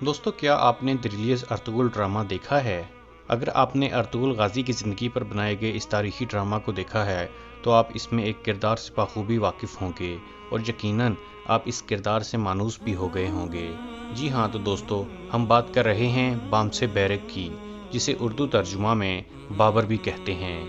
دوستو کیا آپ نے دریلیز ارطغرل ڈرامہ دیکھا ہے؟ اگر آپ نے ارطغرل غازی کی زندگی پر بنائے گئے اس تاریخی ڈرامہ کو دیکھا ہے تو آپ اس میں ایک کردار سے بخوبی واقف ہوں گے اور یقیناً آپ اس کردار سے مانوس بھی ہو گئے ہوں گے۔ جی ہاں تو دوستو، ہم بات کر رہے ہیں بامسے بیرک کی، جسے اردو ترجمہ میں بابر بھی کہتے ہیں۔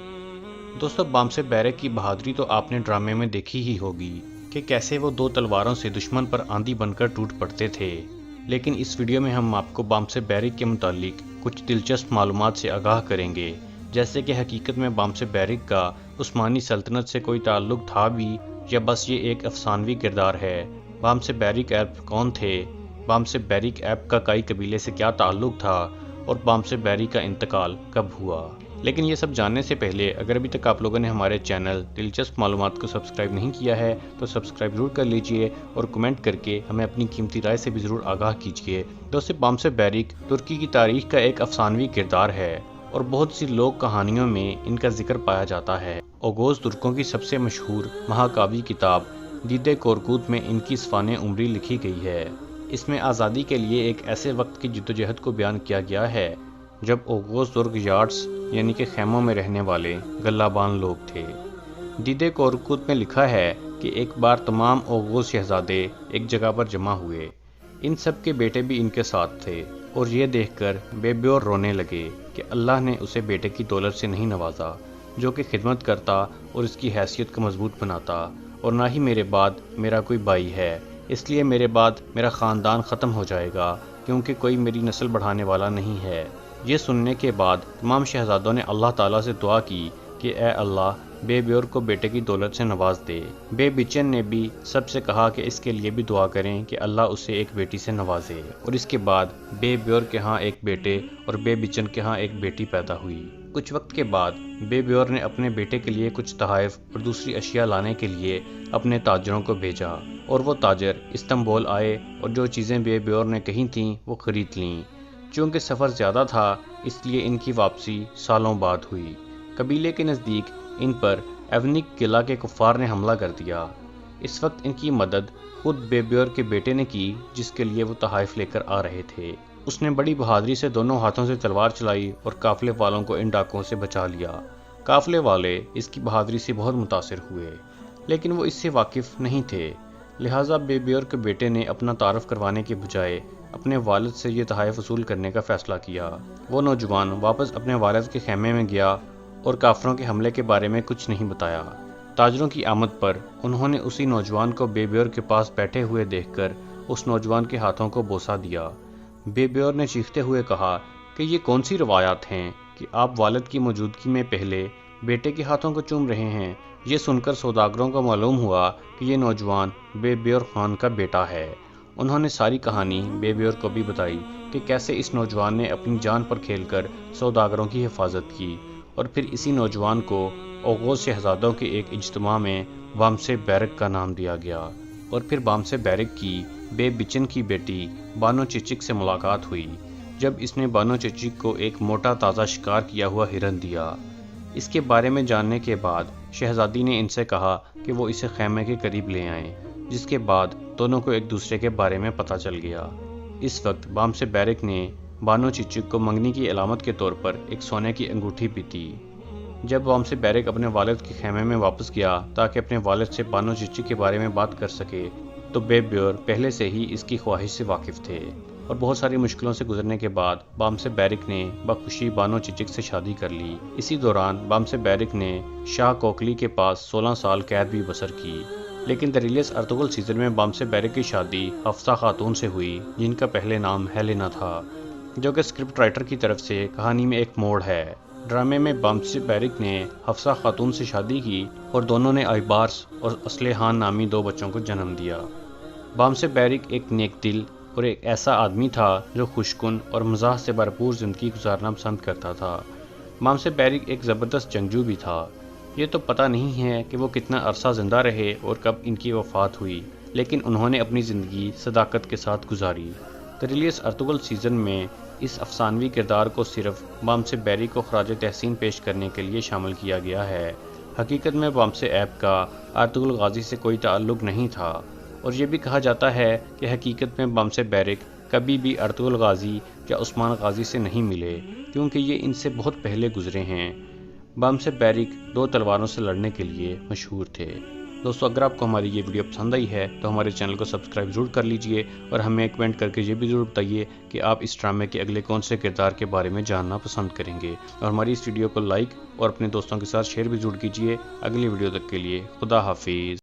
دوستو بامسے بیرک کی بہادری تو آپ نے ڈرامے میں دیکھی ہی ہوگی کہ کیسے وہ دو تلواروں سے دشمن پر آندھی بن کر ٹوٹ پڑتے تھے، لیکن اس ویڈیو میں ہم آپ کو بامسے بیرک کے متعلق کچھ دلچسپ معلومات سے آگاہ کریں گے، جیسے کہ حقیقت میں بامسے بیرک کا عثمانی سلطنت سے کوئی تعلق تھا بھی یا بس یہ ایک افسانوی کردار ہے۔ بامسے بیرک ایرب کون تھے، بامسے بیرک ایرب کا کائی قبیلے سے کیا تعلق تھا اور بامسے بیرک کا انتقال کب ہوا۔ لیکن یہ سب جاننے سے پہلے اگر ابھی تک آپ لوگوں نے ہمارے چینل دلچسپ معلومات کو سبسکرائب نہیں کیا ہے تو سبسکرائب ضرور کر لیجئے اور کمنٹ کر کے ہمیں اپنی قیمتی رائے سے بھی ضرور آگاہ کیجئے۔ دوستو بامسے بیرک ترکی کی تاریخ کا ایک افسانوی کردار ہے اور بہت سی لوک کہانیوں میں ان کا ذکر پایا جاتا ہے۔ اوغوز ترکوں کی سب سے مشہور مہاکاوی کتاب دیدے کورکوت میں ان کی سوانح عمری لکھی گئی ہے۔ اس میں آزادی کے لیے ایک ایسے وقت کی جدوجہد کو بیان کیا گیا ہے جب اوغوز ترک یارٹس یعنی کہ خیموں میں رہنے والے گلہ بان لوگ تھے۔ دیدے کورکوت میں لکھا ہے کہ ایک بار تمام اوغوز شہزادے ایک جگہ پر جمع ہوئے، ان سب کے بیٹے بھی ان کے ساتھ تھے اور یہ دیکھ کر بے بیور رونے لگے کہ اللہ نے اسے بیٹے کی دولت سے نہیں نوازا جو کہ خدمت کرتا اور اس کی حیثیت کو مضبوط بناتا، اور نہ ہی میرے بعد میرا کوئی بھائی ہے، اس لیے میرے بعد میرا خاندان ختم ہو جائے گا کیونکہ کوئی میری نسل بڑھانے والا نہیں ہے۔ یہ سننے کے بعد تمام شہزادوں نے اللہ تعالیٰ سے دعا کی کہ اے اللہ بے بیور کو بیٹے کی دولت سے نواز دے۔ بے بچن نے بھی سب سے کہا کہ اس کے لیے بھی دعا کریں کہ اللہ اسے ایک بیٹی سے نوازے، اور اس کے بعد بے بیور کے ہاں ایک بیٹے اور بے بچن کے ہاں ایک بیٹی پیدا ہوئی۔ کچھ وقت کے بعد بے بیور نے اپنے بیٹے کے لیے کچھ تحائف اور دوسری اشیاء لانے کے لیے اپنے تاجروں کو بھیجا، اور وہ تاجر استنبول آئے اور جو چیزیں بے بیور نے کہی تھیں وہ خرید لیں۔ چونکہ سفر زیادہ تھا اس لیے ان کی واپسی سالوں بعد ہوئی۔ قبیلے کے نزدیک ان پر ایونک قلعہ کے کفار نے حملہ کر دیا۔ اس وقت ان کی مدد خود بے بیور کے بیٹے نے کی جس کے لیے وہ تحائف لے کر آ رہے تھے۔ اس نے بڑی بہادری سے دونوں ہاتھوں سے تلوار چلائی اور قافلے والوں کو ان ڈاکوؤں سے بچا لیا۔ قافلے والے اس کی بہادری سے بہت متاثر ہوئے لیکن وہ اس سے واقف نہیں تھے، لہٰذا بے بیور کے بیٹے نے اپنا تعارف کروانے کے بجائے اپنے والد سے یہ تحائف وصول کرنے کا فیصلہ کیا۔ وہ نوجوان واپس اپنے والد کے خیمے میں گیا اور کافروں کے حملے کے بارے میں کچھ نہیں بتایا۔ تاجروں کی آمد پر انہوں نے اسی نوجوان کو بے بیور کے پاس بیٹھے ہوئے دیکھ کر اس نوجوان کے ہاتھوں کو بوسہ دیا۔ بے بیور نے چیختے ہوئے کہا کہ یہ کون سی روایات ہیں کہ آپ والد کی موجودگی میں پہلے بیٹے کے ہاتھوں کو چوم رہے ہیں۔ یہ سن کر سوداگروں کو معلوم ہوا کہ یہ نوجوان بے بیور خان کا بیٹا ہے۔ انہوں نے ساری کہانی بے بیور کو بھی بتائی کہ کیسے اس نوجوان نے اپنی جان پر کھیل کر سوداگروں کی حفاظت کی، اور پھر اسی نوجوان کو اوغوز شہزادوں کے ایک اجتماع میں بامسے بیرک کا نام دیا گیا، اور پھر بامسے بیرک کی بے بچن کی بیٹی بانو چچک سے ملاقات ہوئی جب اس نے بانو چچک کو ایک موٹا تازہ شکار کیا ہوا ہرن دیا۔ اس کے بارے میں جاننے کے بعد شہزادی نے ان سے کہا کہ وہ اسے خیمے کے قریب لے آئیں، جس کے بعد دونوں کو ایک دوسرے کے بارے میں پتہ چل گیا۔ اس وقت بامسے بیرک نے بانو چچک کو منگنی کی علامت کے طور پر ایک سونے کی انگوٹھی بھی دی۔ جب بامسے بیرک اپنے والد کے خیمے میں واپس گیا تاکہ اپنے والد سے بانو چچک کے بارے میں بات کر سکے تو بے بیور پہلے سے ہی اس کی خواہش سے واقف تھے، اور بہت ساری مشکلوں سے گزرنے کے بعد بامسے بیرک نے بخوشی بانو چچک سے شادی کر لی۔ اسی دوران بامسے بیرک نے شاہ کوکلی کے پاس 16 سال قید بھی بسر کی۔ لیکن دریلیز ارطغرل سیزن میں بامسے بیرک کی شادی حفصہ خاتون سے ہوئی جن کا پہلے نام ہیلینا تھا، جو کہ اسکرپٹ رائٹر کی طرف سے کہانی میں ایک موڑ ہے۔ ڈرامے میں بامسے بیرک نے حفصہ خاتون سے شادی کی اور دونوں نے آئبارس اور اسلحان نامی 2 بچوں کو جنم دیا۔ بامسے بیرک ایک نیک دل اور ایک ایسا آدمی تھا جو خوشکن اور مزاح سے بھرپور زندگی گزارنا پسند کرتا تھا۔ بامسے بیرک ایک زبردست جنگجو بھی تھا۔ یہ تو پتہ نہیں ہے کہ وہ کتنا عرصہ زندہ رہے اور کب ان کی وفات ہوئی، لیکن انہوں نے اپنی زندگی صداقت کے ساتھ گزاری۔ دریلیز ارطغرل سیزن میں اس افسانوی کردار کو صرف بامسے بیرک کو خراج تحسین پیش کرنے کے لیے شامل کیا گیا ہے۔ حقیقت میں بامسے ایرب کا ارطغرل غازی سے کوئی تعلق نہیں تھا، اور یہ بھی کہا جاتا ہے کہ حقیقت میں بامسے بیرک کبھی بھی ارطغرل غازی یا عثمان غازی سے نہیں ملے، کیونکہ یہ ان سے بہت پہلے گزرے ہیں۔ بم سے بیرک 2 تلواروں سے لڑنے کے لیے مشہور تھے۔ دوستو، اگر آپ کو ہماری یہ ویڈیو پسند آئی ہے تو ہمارے چینل کو سبسکرائب ضرور کر لیجئے، اور ہمیں کمنٹ کر کے یہ بھی ضرور بتائیے کہ آپ اس ڈرامے کے اگلے کون سے کردار کے بارے میں جاننا پسند کریں گے، اور ہماری اس ویڈیو کو لائک اور اپنے دوستوں کے ساتھ شیئر بھی ضرور کیجئے۔ اگلی ویڈیو تک کے لیے خدا حافظ۔